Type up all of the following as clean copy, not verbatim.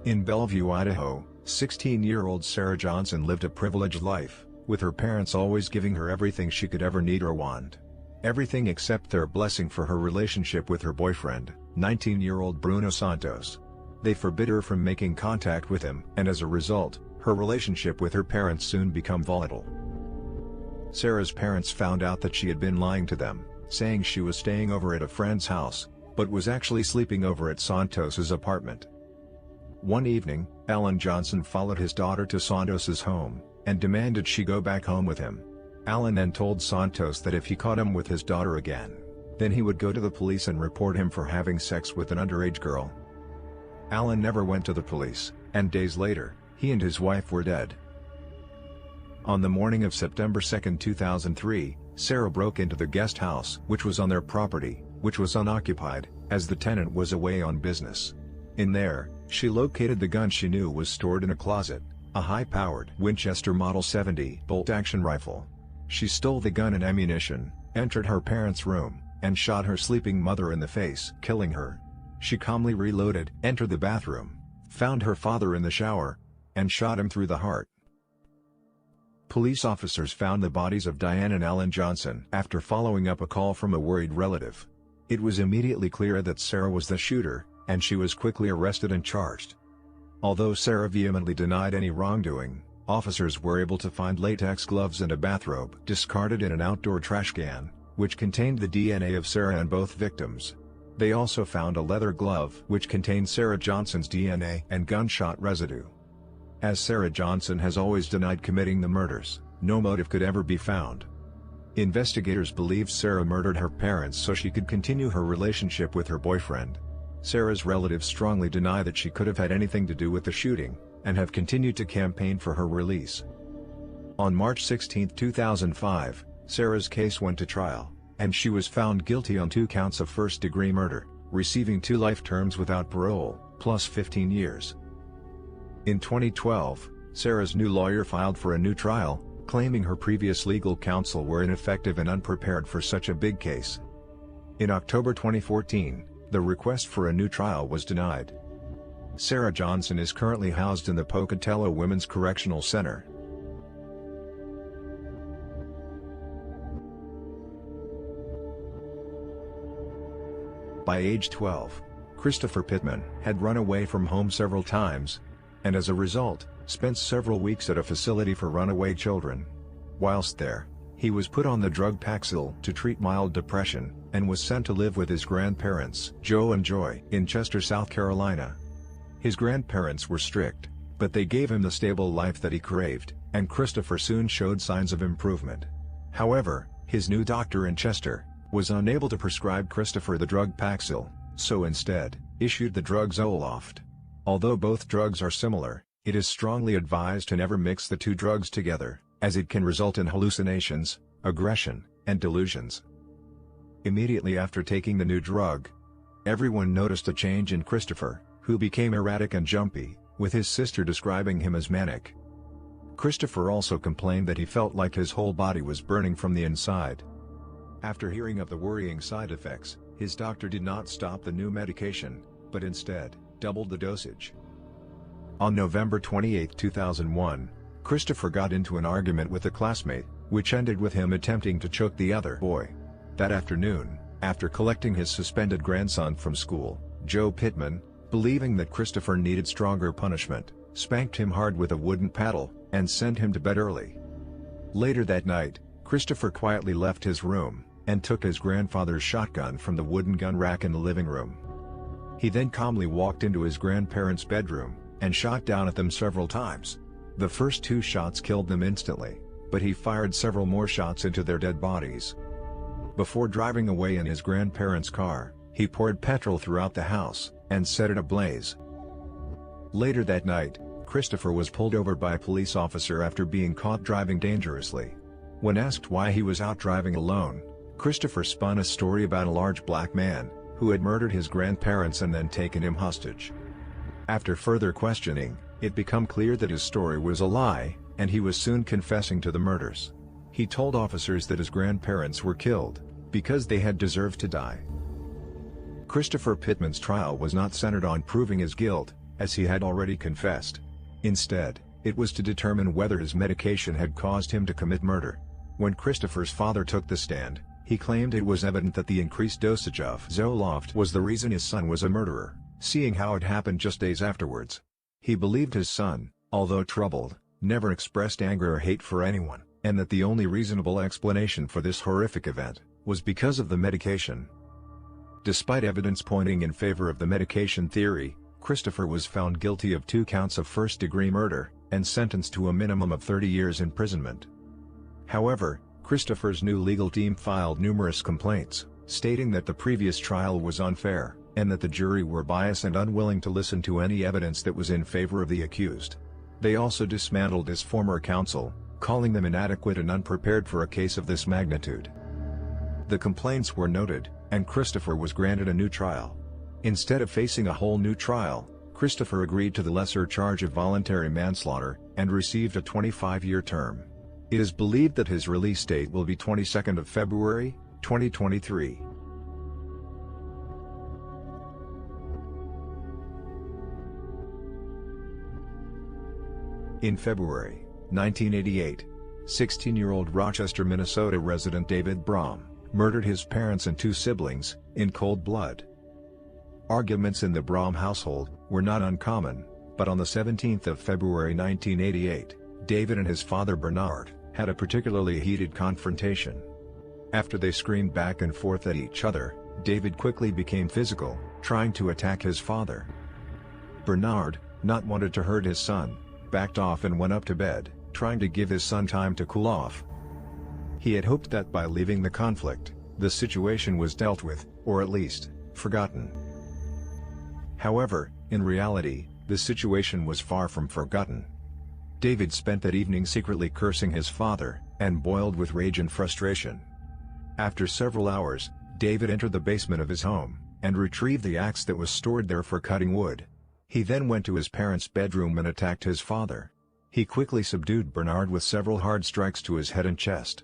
In Bellevue, Idaho, 16-year-old Sarah Johnson lived a privileged life, with her parents always giving her everything she could ever need or want. Everything except their blessing for her relationship with her boyfriend, 19-year-old Bruno Santos. They forbid her from making contact with him, and as a result, her relationship with her parents soon became volatile. Sarah's parents found out that she had been lying to them, saying she was staying over at a friend's house, but was actually sleeping over at Santos's apartment. One evening, Alan Johnson followed his daughter to Santos's home, and demanded she go back home with him. Alan then told Santos that if he caught him with his daughter again, then he would go to the police and report him for having sex with an underage girl. Alan never went to the police, and days later, he and his wife were dead. On the morning of September 2, 2003, Sarah broke into the guest house, which was on their property, which was unoccupied, as the tenant was away on business. In there, she located the gun she knew was stored in a closet, a high-powered Winchester Model 70 bolt-action rifle. She stole the gun and ammunition, entered her parents' room, and shot her sleeping mother in the face, killing her. She calmly reloaded, entered the bathroom, found her father in the shower, and shot him through the heart. Police officers found the bodies of Diane and Alan Johnson after following up a call from a worried relative. It was immediately clear that Sarah was the shooter, and she was quickly arrested and charged. Although Sarah vehemently denied any wrongdoing, officers were able to find latex gloves and a bathrobe discarded in an outdoor trash can, which contained the DNA of Sarah and both victims. They also found a leather glove which contained Sarah Johnson's DNA and gunshot residue. As Sarah Johnson has always denied committing the murders, no motive could ever be found. Investigators believe Sarah murdered her parents so she could continue her relationship with her boyfriend. Sarah's relatives strongly deny that she could have had anything to do with the shooting, and have continued to campaign for her release. On March 16, 2005, Sarah's case went to trial, and she was found guilty on 2 counts of first-degree murder, receiving 2 life terms without parole, plus 15 years. In 2012, Sarah's new lawyer filed for a new trial, claiming her previous legal counsel were ineffective and unprepared for such a big case. In October 2014, the request for a new trial was denied. Sarah Johnson is currently housed in the Pocatello Women's Correctional Center. By age 12, Christopher Pittman had run away from home several times, and as a result, spent several weeks at a facility for runaway children. Whilst there, he was put on the drug Paxil to treat mild depression, and was sent to live with his grandparents, Joe and Joy, in Chester, South Carolina. His grandparents were strict, but they gave him the stable life that he craved, and Christopher soon showed signs of improvement. However, his new doctor in Chester was unable to prescribe Christopher the drug Paxil, so instead, issued the drug Zoloft. Although both drugs are similar, it is strongly advised to never mix the 2 drugs together, as it can result in hallucinations, aggression, and delusions. Immediately after taking the new drug, everyone noticed a change in Christopher, who became erratic and jumpy, with his sister describing him as manic. Christopher also complained that he felt like his whole body was burning from the inside. After hearing of the worrying side effects, his doctor did not stop the new medication, but instead, doubled the dosage. On November 28, 2001, Christopher got into an argument with a classmate, which ended with him attempting to choke the other boy. That afternoon, after collecting his suspended grandson from school, Joe Pittman, believing that Christopher needed stronger punishment, spanked him hard with a wooden paddle, and sent him to bed early. Later that night, Christopher quietly left his room, and took his grandfather's shotgun from the wooden gun rack in the living room. He then calmly walked into his grandparents' bedroom, and shot down at them several times. The first 2 shots killed them instantly, but he fired several more shots into their dead bodies. Before driving away in his grandparents' car, he poured petrol throughout the house, and set it ablaze. Later that night, Christopher was pulled over by a police officer after being caught driving dangerously. When asked why he was out driving alone, Christopher spun a story about a large black man, who had murdered his grandparents and then taken him hostage. After further questioning, it became clear that his story was a lie, and he was soon confessing to the murders. He told officers that his grandparents were killed, because they had deserved to die. Christopher Pittman's trial was not centered on proving his guilt, as he had already confessed. Instead, it was to determine whether his medication had caused him to commit murder. When Christopher's father took the stand, he claimed it was evident that the increased dosage of Zoloft was the reason his son was a murderer, seeing how it happened just days afterwards. He believed his son, although troubled, never expressed anger or hate for anyone, and that the only reasonable explanation for this horrific event was because of the medication. Despite evidence pointing in favor of the medication theory, Christopher was found guilty of 2 counts of first-degree murder, and sentenced to a minimum of 30 years imprisonment. However, Christopher's new legal team filed numerous complaints, stating that the previous trial was unfair, and that the jury were biased and unwilling to listen to any evidence that was in favor of the accused. They also dismantled his former counsel, calling them inadequate and unprepared for a case of this magnitude. The complaints were noted, and Christopher was granted a new trial. Instead of facing a whole new trial, Christopher agreed to the lesser charge of voluntary manslaughter, and received a 25-year term. It is believed that his release date will be 22nd of February, 2023. In February 1988, 16-year-old Rochester, Minnesota resident David Braum murdered his parents and 2 siblings, in cold blood. Arguments in the Braum household were not uncommon, but on the 17th of February 1988, David and his father Bernard had a particularly heated confrontation. After they screamed back and forth at each other, David quickly became physical, trying to attack his father. Bernard, not wanting to hurt his son, backed off and went up to bed, trying to give his son time to cool off. He had hoped that by leaving the conflict, the situation was dealt with, or at least, forgotten. However, in reality, the situation was far from forgotten. David spent that evening secretly cursing his father, and boiled with rage and frustration. After several hours, David entered the basement of his home, and retrieved the axe that was stored there for cutting wood. He then went to his parents' bedroom and attacked his father. He quickly subdued Bernard with several hard strikes to his head and chest.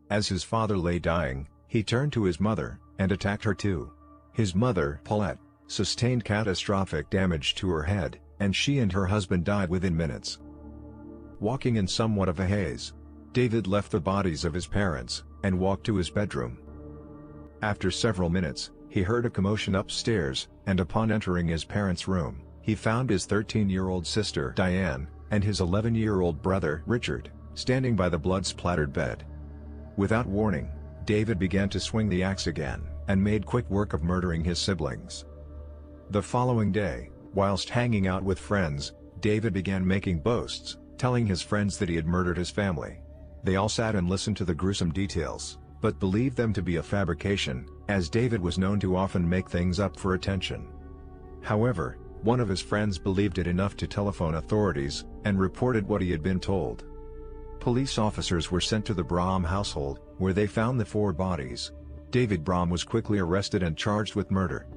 As his father lay dying, he turned to his mother, and attacked her too. His mother, Paulette, sustained catastrophic damage to her head, and she and her husband died within minutes. Walking in somewhat of a haze, David left the bodies of his parents, and walked to his bedroom. After several minutes, he heard a commotion upstairs, and upon entering his parents' room, he found his 13-year-old sister Diane, and his 11-year-old brother Richard, standing by the blood-splattered bed. Without warning, David began to swing the axe again, and made quick work of murdering his siblings. The following day, whilst hanging out with friends, David began making boasts, telling his friends that he had murdered his family. They all sat and listened to the gruesome details, but believed them to be a fabrication, as David was known to often make things up for attention. However, one of his friends believed it enough to telephone authorities, and reported what he had been told. Police officers were sent to the Braum household, where they found the 4 bodies. David Braum was quickly arrested and charged with murder.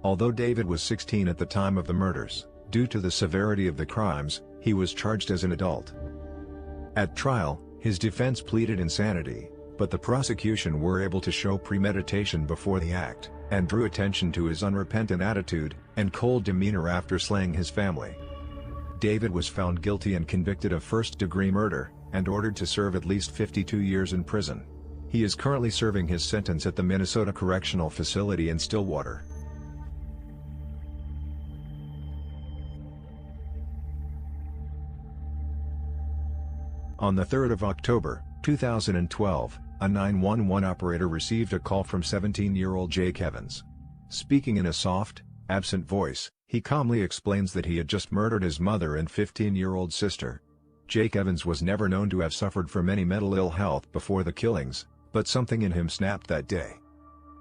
Although David was 16 at the time of the murders, due to the severity of the crimes, he was charged as an adult. At trial, his defense pleaded insanity, but the prosecution were able to show premeditation before the act, and drew attention to his unrepentant attitude and cold demeanor after slaying his family. David was found guilty and convicted of first-degree murder, and ordered to serve at least 52 years in prison. He is currently serving his sentence at the Minnesota Correctional Facility in Stillwater. On the 3rd of October, 2012, a 911 operator received a call from 17-year-old Jake Evans. Speaking in a soft, absent voice, he calmly explains that he had just murdered his mother and 15-year-old sister. Jake Evans was never known to have suffered from any mental ill health before the killings, but something in him snapped that day.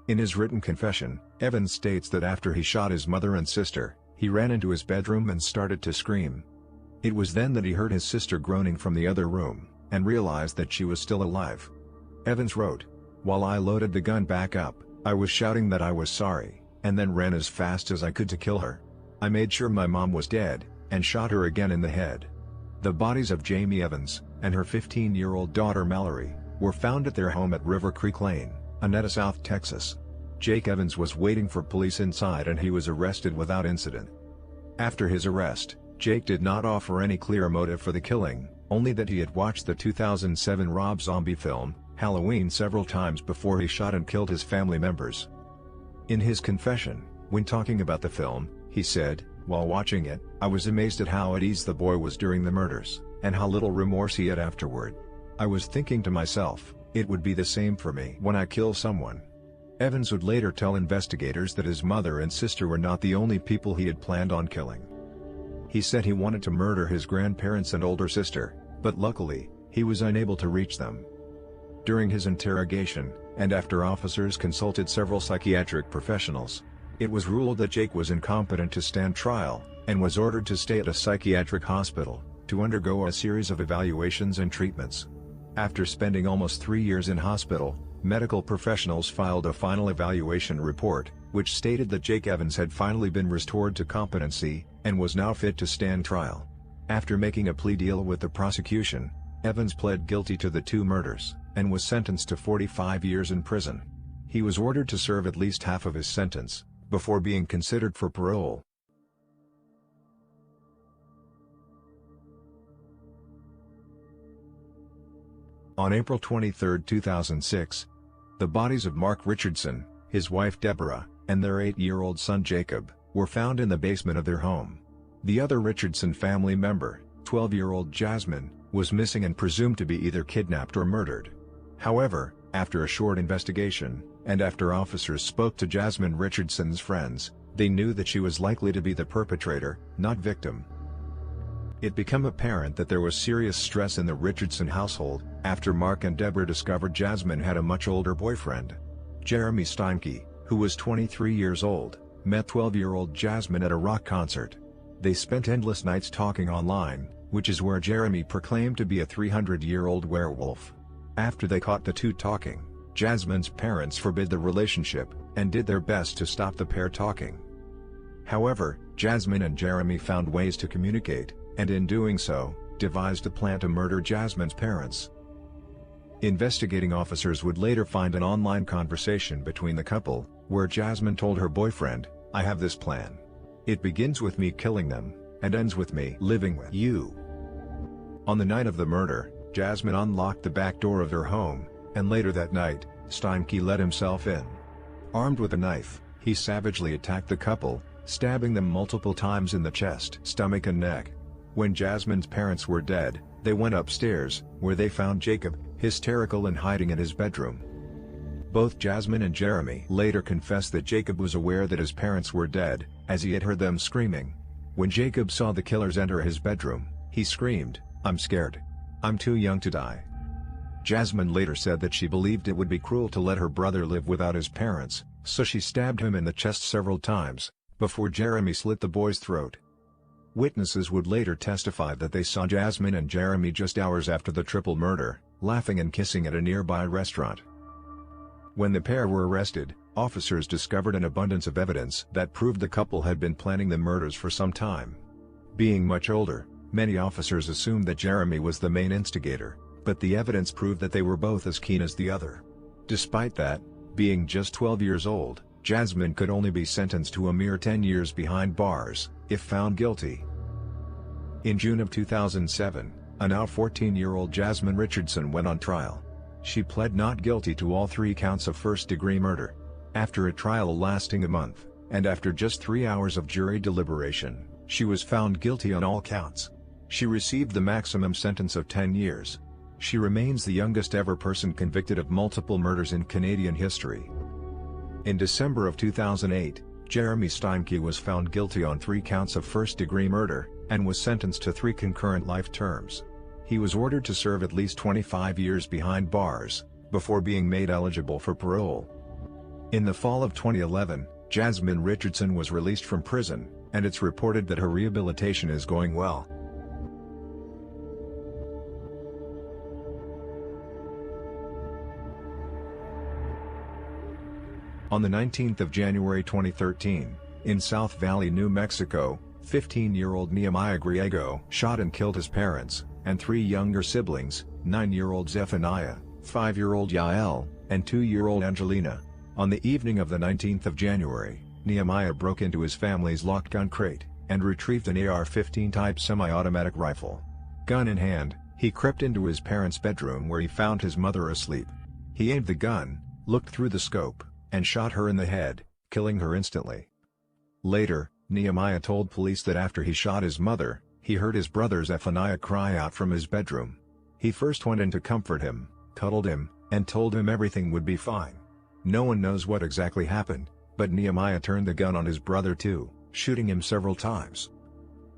In his written confession, Evans states that after he shot his mother and sister, he ran into his bedroom and started to scream. It was then that he heard his sister groaning from the other room, and realized that she was still alive. Evans wrote, "While I loaded the gun back up, I was shouting that I was sorry, and then ran as fast as I could to kill her. I made sure my mom was dead, and shot her again in the head." The bodies of Jamie Evans, and her 15-year-old daughter Mallory, were found at their home at River Creek Lane, Annetta, South Texas. Jake Evans was waiting for police inside and he was arrested without incident. After his arrest, Jake did not offer any clear motive for the killing, only that he had watched the 2007 Rob Zombie film, Halloween, several times before he shot and killed his family members. In his confession, when talking about the film, he said, "While watching it, I was amazed at how at ease the boy was during the murders, and how little remorse he had afterward. I was thinking to myself, it would be the same for me when I kill someone." Evans would later tell investigators that his mother and sister were not the only people he had planned on killing. He said he wanted to murder his grandparents and older sister, but luckily, he was unable to reach them. During his interrogation, and after officers consulted several psychiatric professionals, it was ruled that Jake was incompetent to stand trial, and was ordered to stay at a psychiatric hospital, to undergo a series of evaluations and treatments. After spending almost 3 years in hospital, medical professionals filed a final evaluation report, which stated that Jake Evans had finally been restored to competency, and was now fit to stand trial. After making a plea deal with the prosecution, Evans pled guilty to the 2 murders, and was sentenced to 45 years in prison. He was ordered to serve at least half of his sentence, before being considered for parole. On April 23, 2006, the bodies of Mark Richardson, his wife Deborah, and their 8-year-old son Jacob, were found in the basement of their home. The other Richardson family member, 12-year-old Jasmine, was missing and presumed to be either kidnapped or murdered. However, after a short investigation, and after officers spoke to Jasmine Richardson's friends, they knew that she was likely to be the perpetrator, not victim. It became apparent that there was serious stress in the Richardson household, after Mark and Deborah discovered Jasmine had a much older boyfriend. Jeremy Steinke, who was 23 years old, met 12-year-old Jasmine at a rock concert. They spent endless nights talking online, which is where Jeremy proclaimed to be a 300-year-old werewolf. After they caught the two talking, Jasmine's parents forbid the relationship, and did their best to stop the pair talking. However, Jasmine and Jeremy found ways to communicate, and in doing so, devised a plan to murder Jasmine's parents. Investigating officers would later find an online conversation between the couple, where Jasmine told her boyfriend, "I have this plan. It begins with me killing them, and ends with me living with you." On the night of the murder, Jasmine unlocked the back door of their home, and later that night, Steinke let himself in. Armed with a knife, he savagely attacked the couple, stabbing them multiple times in the chest, stomach and neck. When Jasmine's parents were dead, they went upstairs, where they found Jacob, hysterical and hiding in his bedroom. Both Jasmine and Jeremy later confessed that Jacob was aware that his parents were dead, as he had heard them screaming. When Jacob saw the killers enter his bedroom, he screamed, "I'm scared. I'm too young to die." Jasmine later said that she believed it would be cruel to let her brother live without his parents, so she stabbed him in the chest several times, before Jeremy slit the boy's throat. Witnesses would later testify that they saw Jasmine and Jeremy just hours after the triple murder, laughing and kissing at a nearby restaurant. When the pair were arrested, officers discovered an abundance of evidence that proved the couple had been planning the murders for some time. Being much older, many officers assumed that Jeremy was the main instigator, but the evidence proved that they were both as keen as the other. Despite that, being just 12 years old, Jasmine could only be sentenced to a mere 10 years behind bars, if found guilty. In June of 2007, a now 14-year-old Jasmine Richardson went on trial. She pled not guilty to all 3 counts of first-degree murder. After a trial lasting a month, and after just 3 hours of jury deliberation, she was found guilty on all counts. She received the maximum sentence of 10 years. She remains the youngest ever person convicted of multiple murders in Canadian history. In December of 2008, Jeremy Steinke was found guilty on 3 counts of first-degree murder, and was sentenced to 3 concurrent life terms. He was ordered to serve at least 25 years behind bars, before being made eligible for parole. In the fall of 2011, Jasmine Richardson was released from prison, and it's reported that her rehabilitation is going well. On the 19th of January 2013, in South Valley, New Mexico, 15-year-old Nehemiah Griego shot and killed his parents, and 3 younger siblings, 9-year-old Zephaniah, 5-year-old Yael, and 2-year-old Angelina. On the evening of the 19th of January, Nehemiah broke into his family's locked gun crate, and retrieved an AR-15 type semi-automatic rifle. Gun in hand, he crept into his parents' bedroom where he found his mother asleep. He aimed the gun, looked through the scope, and shot her in the head, killing her instantly. Later, Nehemiah told police that after he shot his mother, he heard his brother Zephaniah cry out from his bedroom. He first went in to comfort him, cuddled him, and told him everything would be fine. No one knows what exactly happened, but Nehemiah turned the gun on his brother too, shooting him several times.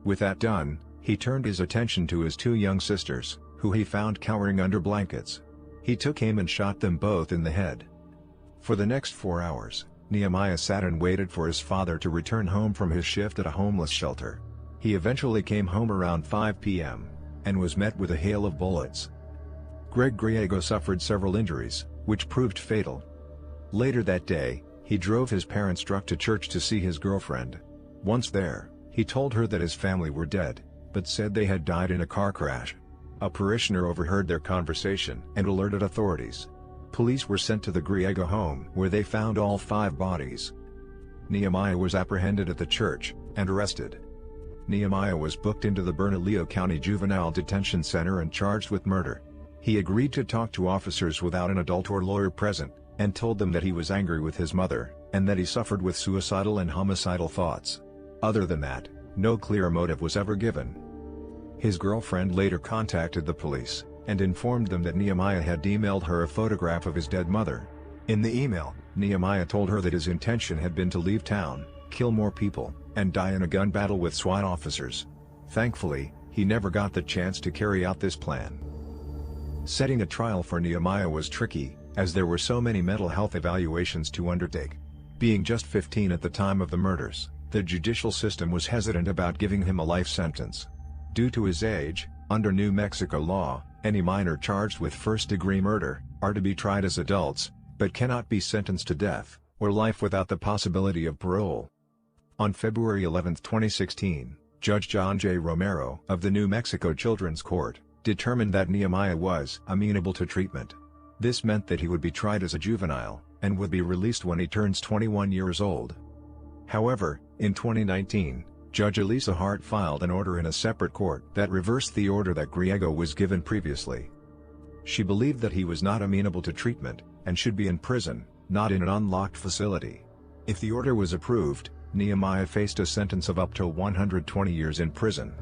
With that done, he turned his attention to his two young sisters, who he found cowering under blankets. He took aim and shot them both in the head. For the next 4 hours, Nehemiah sat and waited for his father to return home from his shift at a homeless shelter. He eventually came home around 5 p.m., and was met with a hail of bullets. Greg Griego suffered several injuries, which proved fatal. Later that day, he drove his parents' truck to church to see his girlfriend. Once there, he told her that his family were dead, but said they had died in a car crash. A parishioner overheard their conversation and alerted authorities. Police were sent to the Griego home where they found all 5 bodies. Nehemiah was apprehended at the church, and arrested. Nehemiah was booked into the Bernalillo County Juvenile Detention Center and charged with murder. He agreed to talk to officers without an adult or lawyer present, and told them that he was angry with his mother, and that he suffered with suicidal and homicidal thoughts. Other than that, no clear motive was ever given. His girlfriend later contacted the police, and informed them that Nehemiah had emailed her a photograph of his dead mother. In the email, Nehemiah told her that his intention had been to leave town, kill more people, and die in a gun battle with SWAT officers. Thankfully, he never got the chance to carry out this plan. Setting a trial for Nehemiah was tricky, as there were so many mental health evaluations to undertake. Being just 15 at the time of the murders, the judicial system was hesitant about giving him a life sentence. Due to his age, under New Mexico law, any minor charged with first-degree murder are to be tried as adults, but cannot be sentenced to death, or life without the possibility of parole. On February 11, 2016, Judge John J. Romero of the New Mexico Children's Court determined that Nehemiah was amenable to treatment. This meant that he would be tried as a juvenile, and would be released when he turns 21 years old. However, in 2019, Judge Elisa Hart filed an order in a separate court that reversed the order that Griego was given previously. She believed that he was not amenable to treatment, and should be in prison, not in an unlocked facility. If the order was approved, Nehemiah faced a sentence of up to 120 years in prison.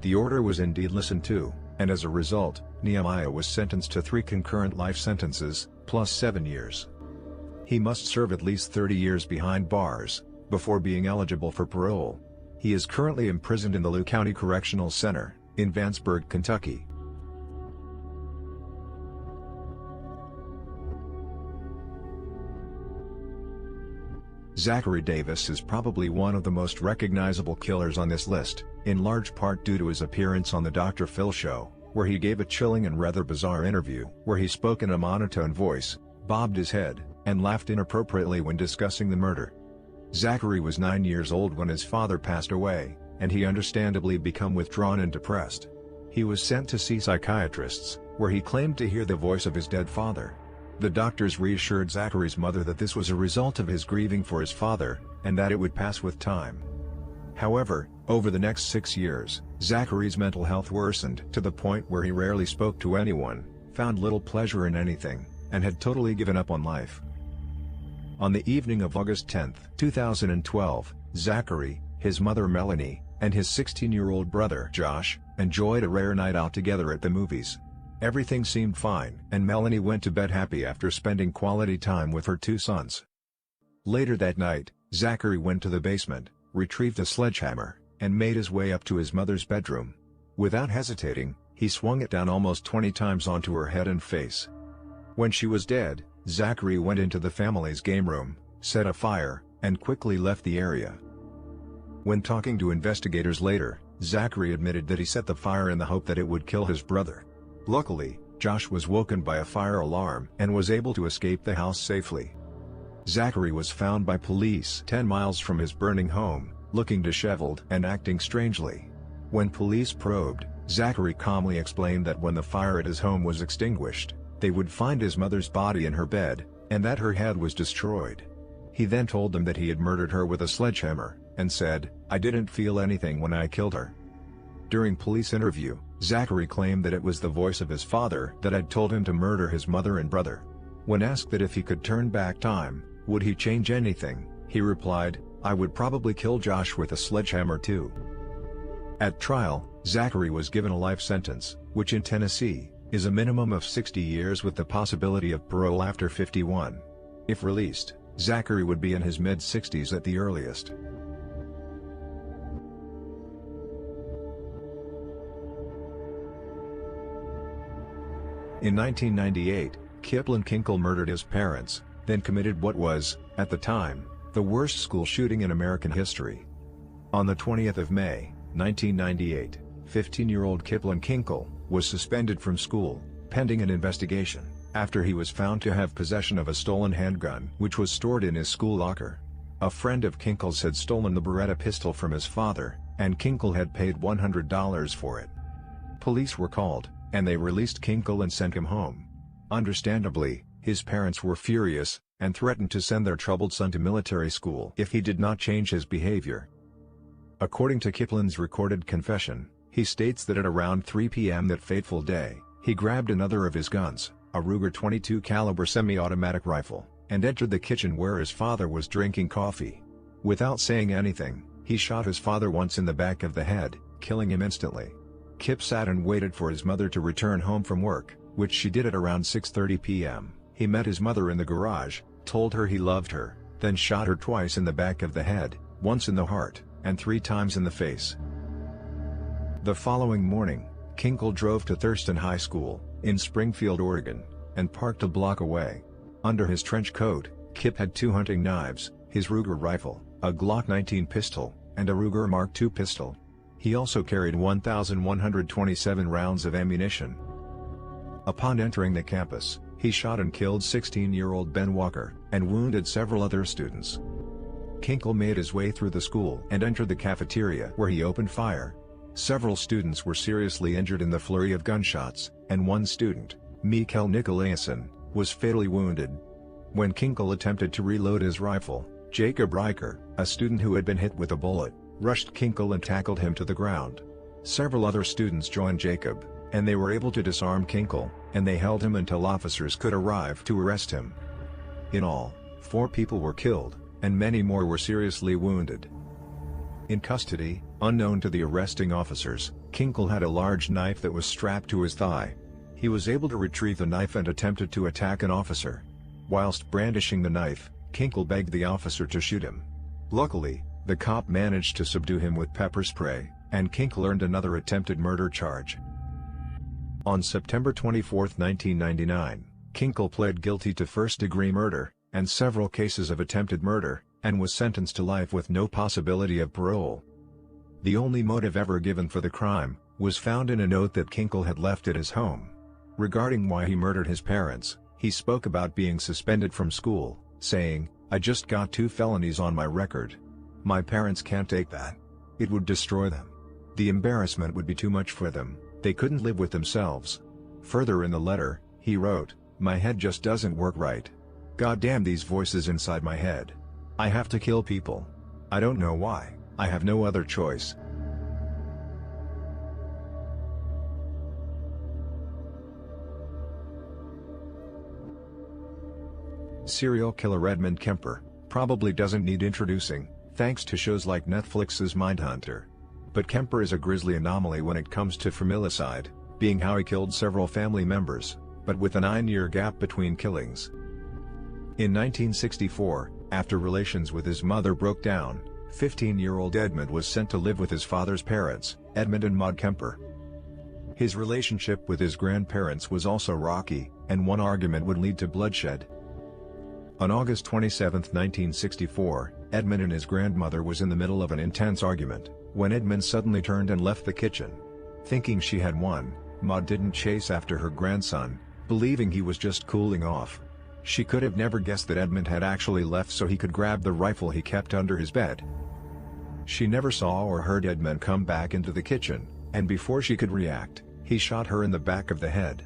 The order was indeed listened to, and as a result, Nehemiah was sentenced to 3 concurrent life sentences, plus 7 years. He must serve at least 30 years behind bars, before being eligible for parole. He is currently imprisoned in the Loup County Correctional Center, in Vanceburg, Kentucky. Zachary Davis is probably one of the most recognizable killers on this list, in large part due to his appearance on the Dr. Phil show, where he gave a chilling and rather bizarre interview where he spoke in a monotone voice, bobbed his head, and laughed inappropriately when discussing the murder. Zachary was 9 years old when his father passed away, and he understandably became withdrawn and depressed. He was sent to see psychiatrists, where he claimed to hear the voice of his dead father. The doctors reassured Zachary's mother that this was a result of his grieving for his father, and that it would pass with time. However, over the next 6 years, Zachary's mental health worsened to the point where he rarely spoke to anyone, found little pleasure in anything, and had totally given up on life. On the evening of August 10, 2012, Zachary, his mother Melanie, and his 16-year-old brother Josh enjoyed a rare night out together at the movies. Everything seemed fine, and Melanie went to bed happy after spending quality time with her 2 sons. Later that night, Zachary went to the basement, retrieved a sledgehammer, and made his way up to his mother's bedroom. Without hesitating, he swung it down almost 20 times onto her head and face. When she was dead, Zachary went into the family's game room, set a fire, and quickly left the area. When talking to investigators later, Zachary admitted that he set the fire in the hope that it would kill his brother. Luckily, Josh was woken by a fire alarm and was able to escape the house safely. Zachary was found by police 10 miles from his burning home, looking disheveled and acting strangely. When police probed, Zachary calmly explained that when the fire at his home was extinguished, they would find his mother's body in her bed, and that her head was destroyed. He then told them that he had murdered her with a sledgehammer, and said, "I didn't feel anything when I killed her." During police interview, Zachary claimed that it was the voice of his father that had told him to murder his mother and brother. When asked that if he could turn back time, would he change anything, he replied, "I would probably kill Josh with a sledgehammer too." At trial, Zachary was given a life sentence, which in Tennessee, is a minimum of 60 years with the possibility of parole after 51. If released, Zachary would be in his mid-60s at the earliest. In 1998, Kipling Kinkle murdered his parents, then committed what was, at the time, the worst school shooting in American history. On the 20th of May, 1998, 15-year-old Kipling Kinkle was suspended from school, pending an investigation, after he was found to have possession of a stolen handgun which was stored in his school locker. A friend of Kinkle's had stolen the Beretta pistol from his father, and Kinkle had paid $100 for it. Police were called, and they released Kinkle and sent him home. Understandably, his parents were furious, and threatened to send their troubled son to military school if he did not change his behavior. According to Kipling's recorded confession, he states that at around 3 p.m. that fateful day, he grabbed another of his guns, a Ruger .22 caliber semi-automatic rifle, and entered the kitchen where his father was drinking coffee. Without saying anything, he shot his father once in the back of the head, killing him instantly. Kip sat and waited for his mother to return home from work, which she did at around 6:30 p.m. He met his mother in the garage, told her he loved her, then shot her twice in the back of the head, once in the heart, and 3 times in the face. The following morning, Kinkle drove to Thurston High School, in Springfield, Oregon, and parked a block away. Under his trench coat, Kip had 2 hunting knives, his Ruger rifle, a Glock 19 pistol, and a Ruger Mark II pistol. He also carried 1,127 rounds of ammunition. Upon entering the campus, he shot and killed 16-year-old Ben Walker, and wounded several other students. Kinkle made his way through the school and entered the cafeteria where he opened fire. Several students were seriously injured in the flurry of gunshots, and one student, Mikael Nicolaisen, was fatally wounded. When Kinkle attempted to reload his rifle, Jacob Riker, a student who had been hit with a bullet, rushed Kinkle and tackled him to the ground. Several other students joined Jacob, and they were able to disarm Kinkle, and they held him until officers could arrive to arrest him. In all, 4 people were killed, and many more were seriously wounded. In custody, unknown to the arresting officers, Kinkle had a large knife that was strapped to his thigh. He was able to retrieve the knife and attempted to attack an officer. Whilst brandishing the knife, Kinkle begged the officer to shoot him. Luckily, the cop managed to subdue him with pepper spray, and Kinkle earned another attempted murder charge. On September 24, 1999, Kinkle pled guilty to first-degree murder, and several cases of attempted murder, and was sentenced to life with no possibility of parole. The only motive ever given for the crime was found in a note that Kinkle had left at his home. Regarding why he murdered his parents, he spoke about being suspended from school, saying, "I just got 2 felonies on my record. My parents can't take that. It would destroy them. The embarrassment would be too much for them, they couldn't live with themselves." Further in the letter, he wrote, "My head just doesn't work right. God damn these voices inside my head. I have to kill people. I don't know why, I have no other choice." Serial killer Edmund Kemper probably doesn't need introducing, thanks to shows like Netflix's Mindhunter. But Kemper is a grisly anomaly when it comes to familicide, being how he killed several family members, but with a 9-year gap between killings. In 1964, after relations with his mother broke down, 15-year-old Edmund was sent to live with his father's parents, Edmund and Maud Kemper. His relationship with his grandparents was also rocky, and one argument would lead to bloodshed. On August 27, 1964, Edmund and his grandmother was in the middle of an intense argument, when Edmund suddenly turned and left the kitchen. Thinking she had won, Maud didn't chase after her grandson, believing he was just cooling off. She could have never guessed that Edmund had actually left so he could grab the rifle he kept under his bed. She never saw or heard Edmund come back into the kitchen, and before she could react, he shot her in the back of the head.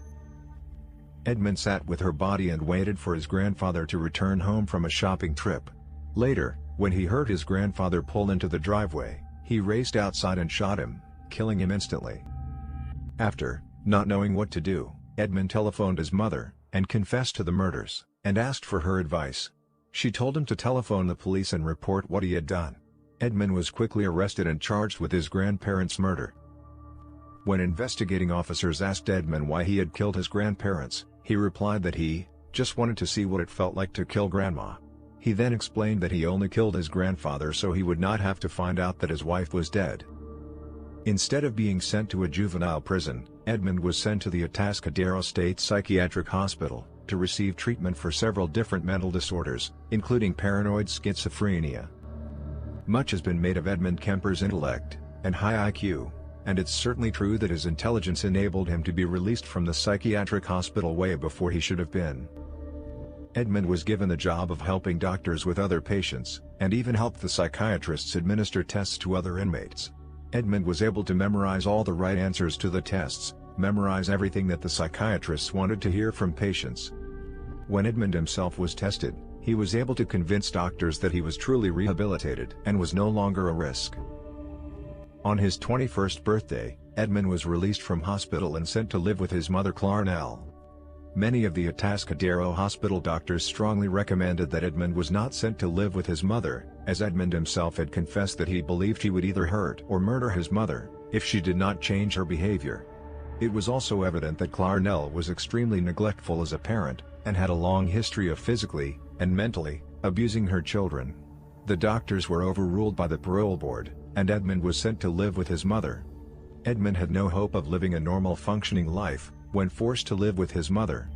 Edmund sat with her body and waited for his grandfather to return home from a shopping trip. Later, when he heard his grandfather pull into the driveway, he raced outside and shot him, killing him instantly. After, not knowing what to do, Edmund telephoned his mother, and confessed to the murders, and asked for her advice. She told him to telephone the police and report what he had done. Edmund was quickly arrested and charged with his grandparents' murder. When investigating officers asked Edmund why he had killed his grandparents, he replied that he just wanted to see what it felt like to kill Grandma. He then explained that he only killed his grandfather so he would not have to find out that his wife was dead. Instead of being sent to a juvenile prison, Edmund was sent to the Atascadero State Psychiatric Hospital to receive treatment for several different mental disorders, including paranoid schizophrenia. Much has been made of Edmund Kemper's intellect and high IQ, and it's certainly true that his intelligence enabled him to be released from the psychiatric hospital way before he should have been. Edmund was given the job of helping doctors with other patients, and even helped the psychiatrists administer tests to other inmates. Edmund was able to memorize all the right answers to the tests, memorize everything that the psychiatrists wanted to hear from patients. When Edmund himself was tested, he was able to convince doctors that he was truly rehabilitated and was no longer a risk. On his 21st birthday, Edmund was released from hospital and sent to live with his mother Clarnell. Many of the Atascadero Hospital doctors strongly recommended that Edmund was not sent to live with his mother, as Edmund himself had confessed that he believed he would either hurt or murder his mother, if she did not change her behavior. It was also evident that Clarnell was extremely neglectful as a parent, and had a long history of physically, and mentally, abusing her children. The doctors were overruled by the parole board, and Edmund was sent to live with his mother. Edmund had no hope of living a normal functioning life, when forced to live with his mother.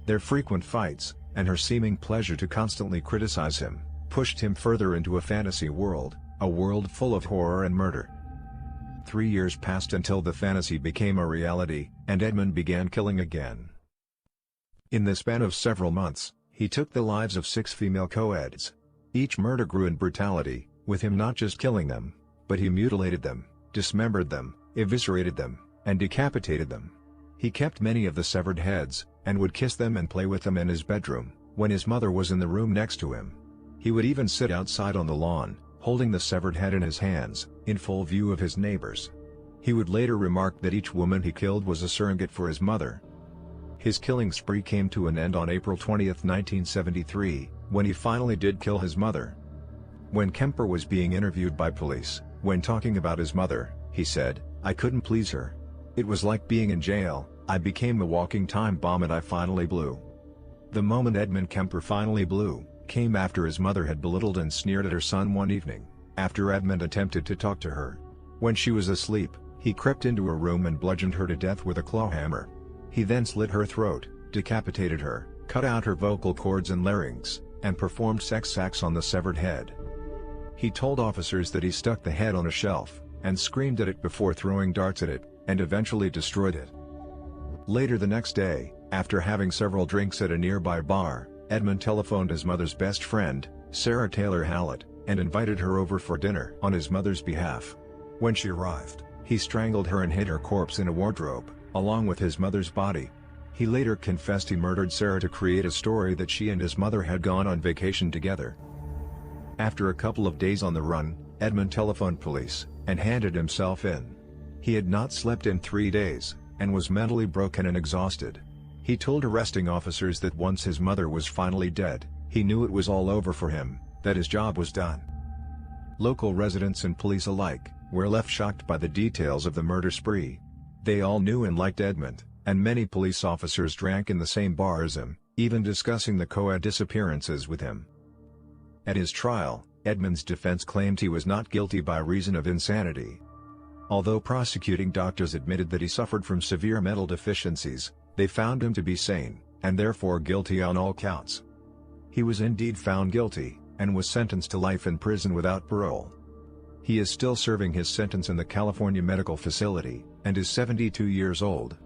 Their frequent fights, and her seeming pleasure to constantly criticize him, pushed him further into a fantasy world, a world full of horror and murder. 3 years passed until the fantasy became a reality, and Edmund began killing again. In the span of several months, he took the lives of 6 female co-eds. Each murder grew in brutality, with him not just killing them, but he mutilated them, dismembered them, eviscerated them, and decapitated them. He kept many of the severed heads, and would kiss them and play with them in his bedroom, when his mother was in the room next to him. He would even sit outside on the lawn, holding the severed head in his hands, in full view of his neighbors. He would later remark that each woman he killed was a surrogate for his mother. His killing spree came to an end on April 20, 1973, when he finally did kill his mother. When Kemper was being interviewed by police, when talking about his mother, he said, "I couldn't please her. It was like being in jail. I became a walking time bomb and I finally blew." The moment Edmund Kemper finally blew, came after his mother had belittled and sneered at her son one evening, after Edmund attempted to talk to her. When she was asleep, he crept into her room and bludgeoned her to death with a claw hammer. He then slit her throat, decapitated her, cut out her vocal cords and larynx, and performed sex acts on the severed head. He told officers that he stuck the head on a shelf, and screamed at it before throwing darts at it, and eventually destroyed it. Later the next day, after having several drinks at a nearby bar, Edmund telephoned his mother's best friend, Sarah Taylor Hallett, and invited her over for dinner on his mother's behalf. When she arrived, he strangled her and hid her corpse in a wardrobe, along with his mother's body. He later confessed he murdered Sarah to create a story that she and his mother had gone on vacation together. After a couple of days on the run, Edmund telephoned police, and handed himself in. He had not slept in 3 days, and was mentally broken and exhausted. He told arresting officers that once his mother was finally dead, he knew it was all over for him, that his job was done. Local residents and police alike were left shocked by the details of the murder spree. They all knew and liked Edmund, and many police officers drank in the same bar as him, even discussing the co-ed disappearances with him. At his trial, Edmund's defense claimed he was not guilty by reason of insanity. Although prosecuting doctors admitted that he suffered from severe mental deficiencies, they found him to be sane, and therefore guilty on all counts. He was indeed found guilty, and was sentenced to life in prison without parole. He is still serving his sentence in the California Medical Facility, and is 72 years old.